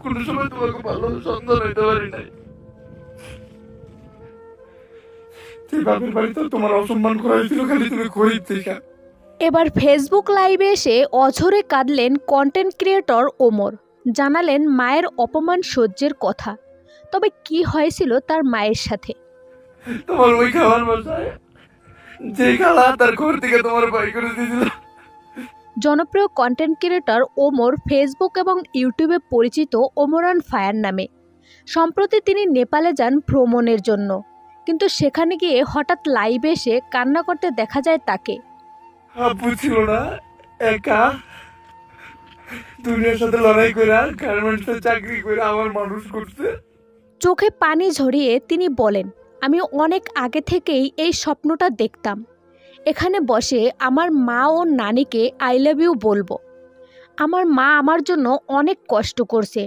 কোনো সময় তোমাকে ভালো সন্তান হইতে পারি নাই। বাপের বাড়িতে তোমার অসম্মান করা হয়েছিল খালি তুমি গরিব থেকে। এবার ফেসবুক লাইভে এসে অঝরে কাঁদলেন কন্টেন্ট ক্রিয়েটর ওমর। জানালেন মায়ের অপমান সহ্যের কথা। তবে কি হয়েছিল তার মায়ের সাথে? তোমার ওই খাবার বাসায় যে খালা তার ঘর থেকে তোমার বাই করে দিয়েছিল। জনপ্রিয় কন্টেন্ট ক্রিয়েটর ওমর ফেসবুক এবং ইউটিউবে পরিচিত ওমর অন ফায়ার নামে। সম্প্রতি তিনি নেপালে যান ভ্রমণের জন্য, কিন্তু সেখানে গিয়ে হঠাৎ লাইভে এসে কান্না করতে দেখা যায় তাকে। আব্বু ছিল না, একা দুনিয়ার সাথে লড়াই করে গার্মেন্টসে চাকরি করে আমার মানুষ করছে। চোখে পানি ঝরিয়ে তিনি বলেন, আমি অনেক আগে থেকেই এই স্বপ্নটা দেখতাম, এখানে বসে আমার মা ও নানিকে আই লাভ ইউ বলবো। আমার মা আমার জন্য অনেক কষ্ট করছে,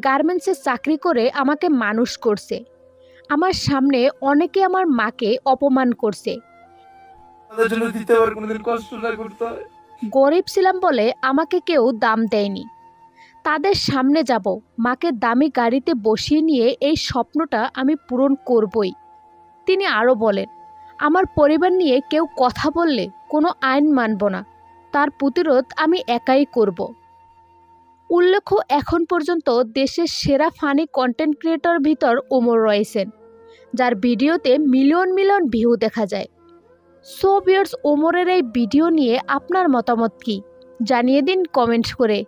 গার্মেন্টসে চাকরি করে আমাকে মানুষ করছে। আমার সামনে অনেকে আমার মাকে অপমান করছে। তাদের জন্য দিতে পারে কোনোদিন কষ্ট না করতে হয়। গরিব ছিলাম বলে আমাকে কেউ দাম দেয়নি। তাদের সামনে যাব, মাকে দামি গাড়িতে বসিয়ে নিয়ে এই স্বপ্নটা আমি পূরণ করবই। তিনি আরও বলেন, আমার পরিবার নিয়ে কেউ কথা বললে কোনো আইন মানব না, তার প্রতিরোধ আমি একাই করব। উল্লেখ্য, এখন পর্যন্ত দেশের সেরা ফানি কন্টেন্ট ক্রিয়েটর ভিতর ওমর রয়েছেন, যার ভিডিওতে মিলিয়ন মিলিয়ন ভিউ দেখা যায়। সো ভিউয়ার্স, ওমরের এই ভিডিও নিয়ে আপনার মতামত কি জানিয়ে দিন কমেন্ট করে।